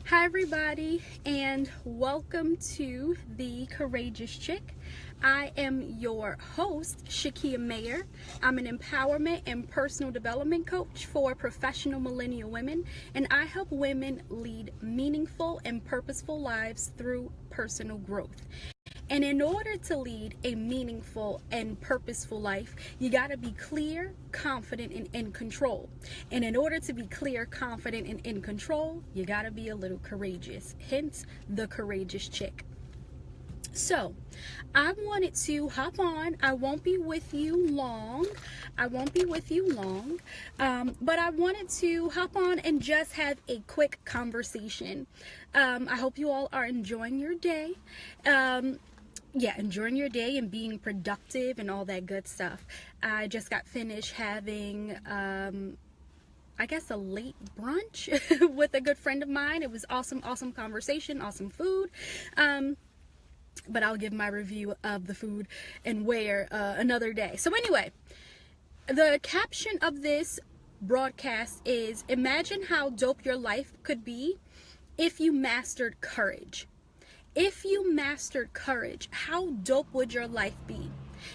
Hi everybody, and welcome to The Courageous Chick. I am your host, Shakia Mayer. I'm an empowerment and personal development coach for professional millennial women, and I help women lead meaningful and purposeful lives through personal growth. And in order to lead a meaningful and purposeful life, you got to be clear, confident, and in control. And in order to be clear, confident, and in control, you got to be a little courageous. Hence, the courageous chick. So, I wanted to hop on. I won't be with you long. But I wanted to hop on and just have a quick conversation. I hope you all are enjoying your day. Enjoying your day and being productive and all that good stuff. I just got finished having, I guess, a late brunch with a good friend of mine. It was awesome conversation, awesome food. But I'll give my review of the food and where another day. So anyway, the caption of this broadcast is, imagine how dope your life could be if you mastered courage. If you mastered courage, how dope would your life be?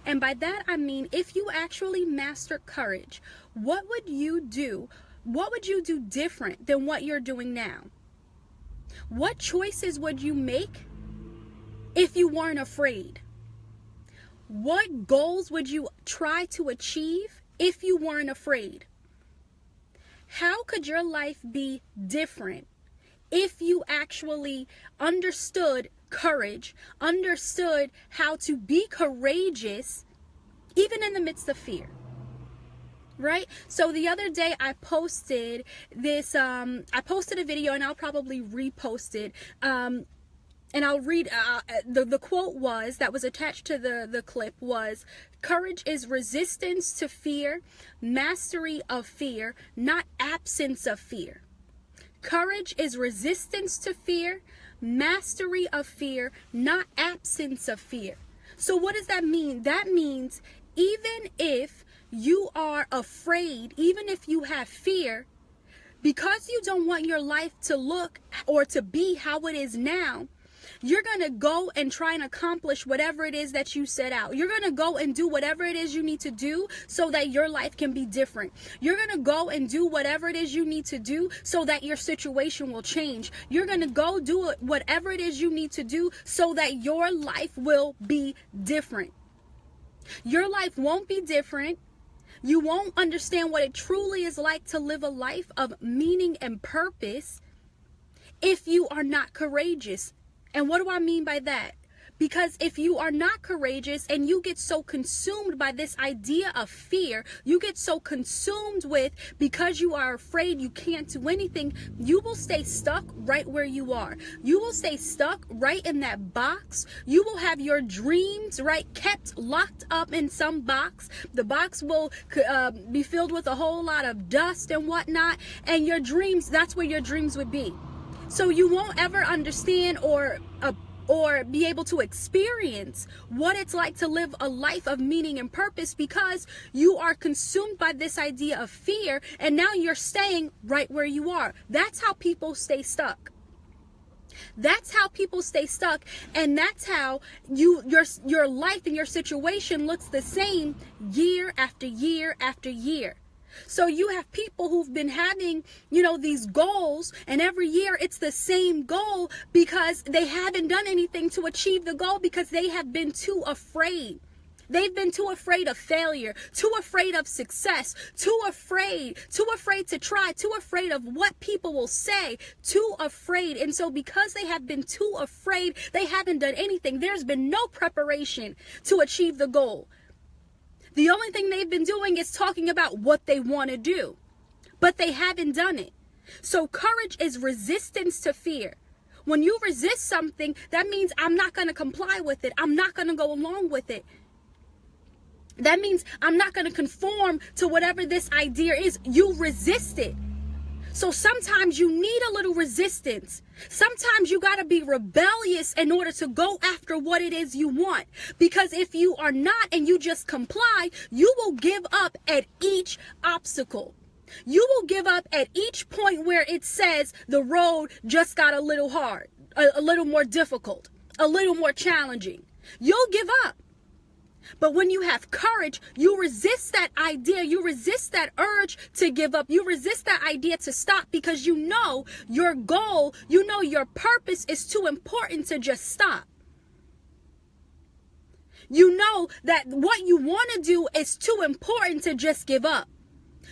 And by that I mean, if you actually mastered courage, what would you do? What would you do different than what you're doing now? What choices would you make if you weren't afraid? What goals would you try to achieve if you weren't afraid? How could your life be different if you actually understood courage, understood how to be courageous, even in the midst of fear? Right? So the other day I posted this, I posted a video, and I'll probably repost it. And I'll read, the quote was, that was attached to the clip was, courage is resistance to fear, mastery of fear, not absence of fear. Courage is resistance to fear, mastery of fear, not absence of fear. So what does that mean? That means even if you are afraid, even if you have fear, because you don't want your life to look or to be how it is now, you're going to go and try and accomplish whatever it is that you set out. You're going to go and do whatever it is you need to do so that your life can be different. You're going to go and do whatever it is you need to do so that your situation will change. You're going to go do whatever it is you need to do so that your life will be different. Your life won't be different. You won't understand what it truly is like to live a life of meaning and purpose if you are not courageous. And what do I mean by that? Because if you are not courageous and you get so consumed by this idea of fear, you get so consumed with, because you are afraid you can't do anything, you will stay stuck right where you are. You will stay stuck right in that box. You will have your dreams, right, kept locked up in some box. The box will be filled with a whole lot of dust and whatnot. And your dreams, that's where your dreams would be. So you won't ever understand or be able to experience what it's like to live a life of meaning and purpose, because you are consumed by this idea of fear, and now you're staying right where you are. That's how people stay stuck. And that's how your life and your situation looks the same year after year after year. So you have people who've been having, these goals, and every year it's the same goal because they haven't done anything to achieve the goal because they have been too afraid. They've been too afraid of failure, too afraid of success, too afraid to try, too afraid of what people will say, too afraid. And so because they have been too afraid, they haven't done anything. There's been no preparation to achieve the goal. The only thing they've been doing is talking about what they want to do, but they haven't done it. So courage is resistance to fear. When you resist something, that means I'm not going to comply with it. I'm not going to go along with it. That means I'm not going to conform to whatever this idea is. You resist it. So sometimes you need a little resistance. Sometimes you got to be rebellious in order to go after what it is you want. Because if you are not and you just comply, you will give up at each obstacle. You will give up at each point where it says the road just got a little hard, a little more difficult, a little more challenging. You'll give up. But when you have courage, you resist that idea. You resist that urge to give up. You resist that idea to stop, because you know your goal, you know your purpose is too important to just stop. You know that what you want to do is too important to just give up.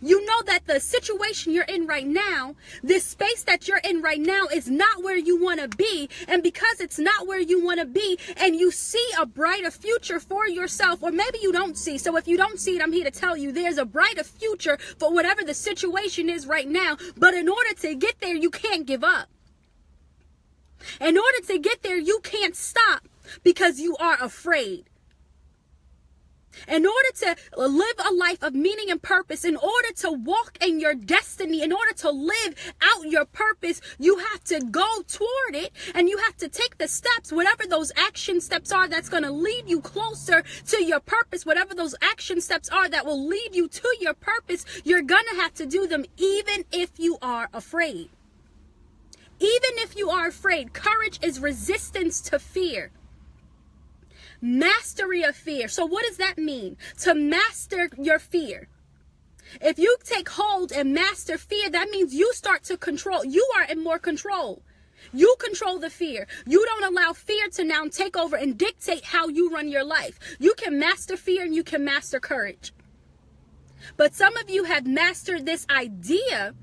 You know that the situation you're in right now, this space that you're in right now, is not where you want to be. And because it's not where you want to be, and you see a brighter future for yourself, or maybe you don't see. So if you don't see it, I'm here to tell you there's a brighter future for whatever the situation is right now. But in order to get there, you can't give up. In order to get there, you can't stop because you are afraid. In order to live a life of meaning and purpose, in order to walk in your destiny, in order to live out your purpose, you have to go toward it, and you have to take the steps, whatever those action steps are that's going to lead you closer to your purpose, whatever those action steps are that will lead you to your purpose, you're going to have to do them even if you are afraid. Even if you are afraid, courage is resistance to fear. Mastery of fear. So what does that mean? To master your fear. If you take hold and master fear, that means you start to control. You are in more control. You control the fear. You don't allow fear to now take over and dictate how you run your life. You can master fear and you can master courage. But some of you have mastered this idea,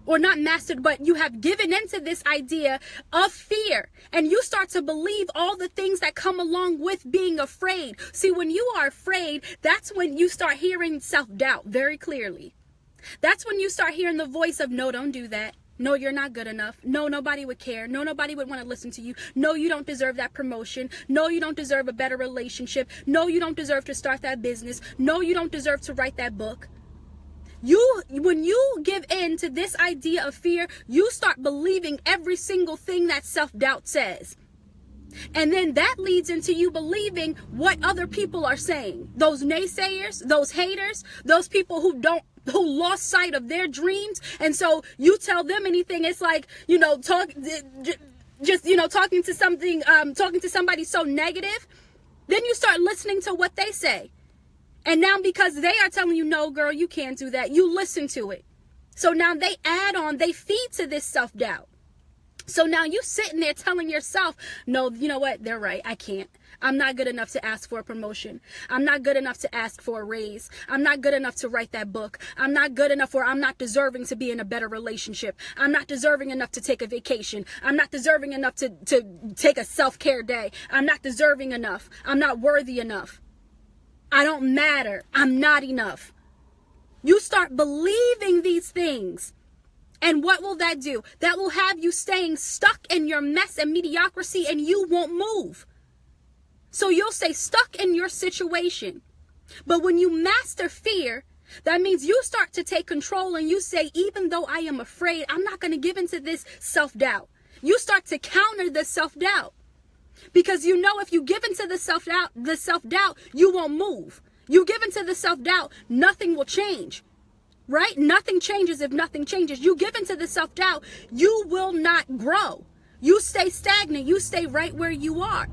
or not mastered, but you have given into this idea of fear, and you start to believe all the things that come along with being afraid. See, when you are afraid, that's when you start hearing self-doubt very clearly. That's when you start hearing the voice of, no, don't do that. No, you're not good enough. No, nobody would care. No, nobody would want to listen to you. No, you don't deserve that promotion. No, you don't deserve a better relationship. No, you don't deserve to start that business. No, you don't deserve to write that book. When you give in to this idea of fear, you start believing every single thing that self-doubt says. And then that leads into you believing what other people are saying. Those naysayers, those haters, those people who lost sight of their dreams. And so you tell them anything, it's like, talking to somebody so negative, then you start listening to what they say. And now because they are telling you, no, girl, you can't do that, you listen to it. So now they feed to this self-doubt. So now you sitting there telling yourself, no, you know what? They're right. I can't. I'm not good enough to ask for a promotion. I'm not good enough to ask for a raise. I'm not good enough to write that book. I'm not good enough, or I'm not deserving to be in a better relationship. I'm not deserving enough to take a vacation. I'm not deserving enough to take a self-care day. I'm not deserving enough. I'm not worthy enough. I don't matter. I'm not enough. You start believing these things. And what will that do? That will have you staying stuck in your mess and mediocrity, and you won't move. So you'll stay stuck in your situation. But when you master fear, that means you start to take control, and you say, even though I am afraid, I'm not going to give into this self-doubt. You start to counter the self-doubt. Because you know if you give into the self-doubt, you won't move. You give into the self-doubt, nothing will change. Right? Nothing changes if nothing changes. You give into the self-doubt, you will not grow. You stay stagnant. You stay right where you are.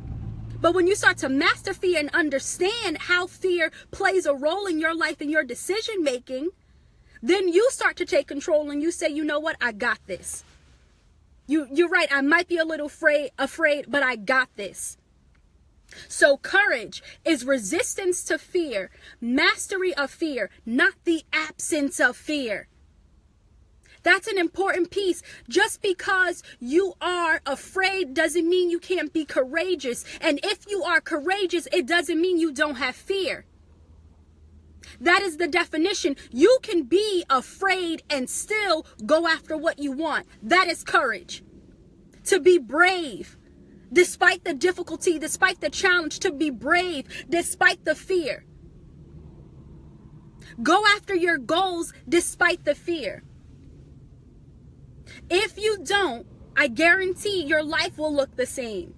But when you start to master fear and understand how fear plays a role in your life and your decision making, then you start to take control, and you say, you know what? I got this. You're right. I might be a little afraid, but I got this. So courage is resistance to fear, mastery of fear, not the absence of fear. That's an important piece. Just because you are afraid doesn't mean you can't be courageous. And if you are courageous, it doesn't mean you don't have fear. That is the definition. You can be afraid and still go after what you want. That is courage. To be brave, despite the difficulty, despite the challenge, to be brave, despite the fear. Go after your goals despite the fear. If you don't, I guarantee your life will look the same.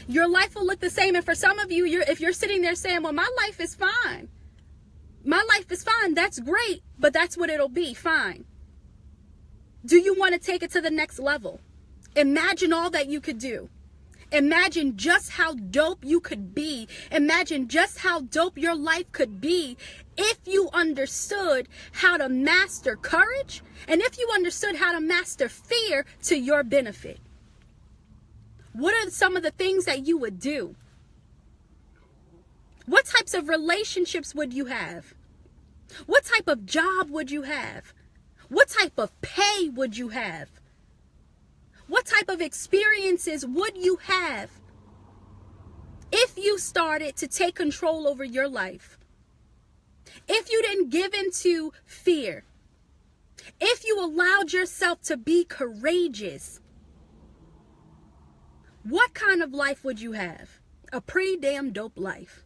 Your life will look the same. And for some of you, if you're sitting there saying, well, my life is fine. My life is fine. That's great, but that's what it'll be. Fine. Do you want to take it to the next level? Imagine all that you could do. Imagine just how dope you could be. Imagine just how dope your life could be if you understood how to master courage and if you understood how to master fear to your benefit. What are some of the things that you would do? What types of relationships would you have? What type of job would you have? What type of pay would you have? What type of experiences would you have if you started to take control over your life? If you didn't give into fear? If you allowed yourself to be courageous? What kind of life would you have? A pretty damn dope life.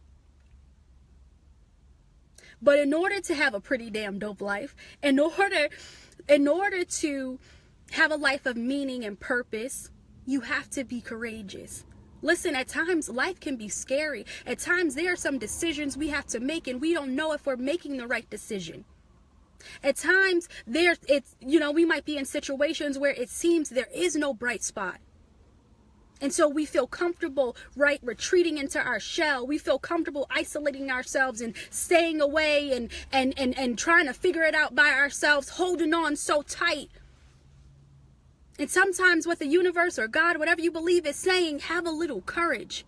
But in order to have a pretty damn dope life, in order to have a life of meaning and purpose, you have to be courageous. Listen, at times life can be scary. At times there are some decisions we have to make and we don't know if we're making the right decision. At times we might be in situations where it seems there is no bright spot. And so we feel comfortable, right, retreating into our shell. We feel comfortable isolating ourselves and staying away and trying to figure it out by ourselves, holding on so tight. And sometimes what the universe or God, whatever you believe, is saying, have a little courage.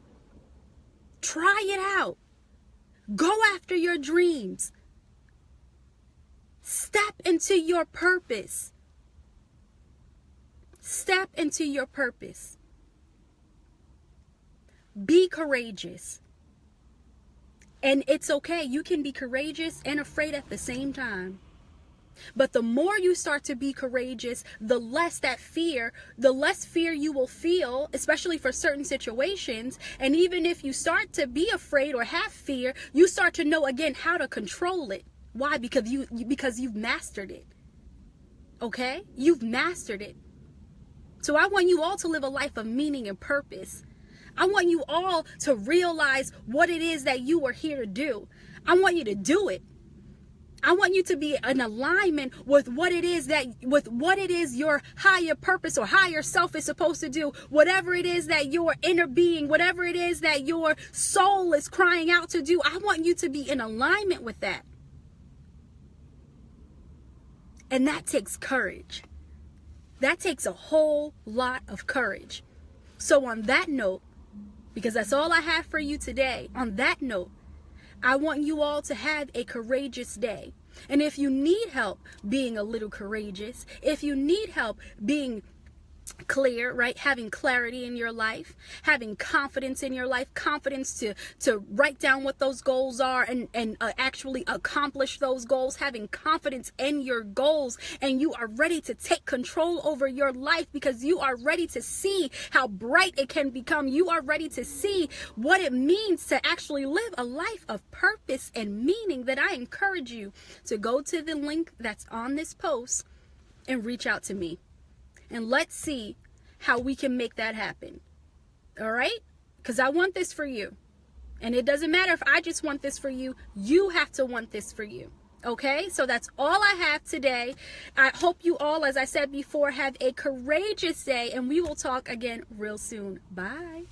Try it out. Go after your dreams. Step into your purpose. Step into your purpose. Be courageous. And it's okay. You can be courageous and afraid at the same time. But the more you start to be courageous, the less fear you will feel, especially for certain situations. And even if you start to be afraid or have fear, you start to know again how to control it. Why? Because you've mastered it. Okay? You've mastered it. So I want you all to live a life of meaning and purpose. I want you all to realize what it is that you are here to do. I want you to do it. I want you to be in alignment with what it is your higher purpose or higher self is supposed to do. Whatever it is that your inner being, whatever it is that your soul is crying out to do, I want you to be in alignment with that. And that takes courage. That takes a whole lot of courage. So on that note, because that's all I have for you today, on that note, I want you all to have a courageous day. And if you need help being a little courageous, if you need help being clear, right? Having clarity in your life, having confidence in your life, confidence to write down what those goals are and actually accomplish those goals, having confidence in your goals, and you are ready to take control over your life because you are ready to see how bright it can become. You are ready to see what it means to actually live a life of purpose and meaning. That I encourage you to go to the link that's on this post and reach out to me. And let's see how we can make that happen. All right? Because I want this for you. And it doesn't matter if I just want this for you. You have to want this for you. Okay? So that's all I have today. I hope you all, as I said before, have a courageous day. And we will talk again real soon. Bye.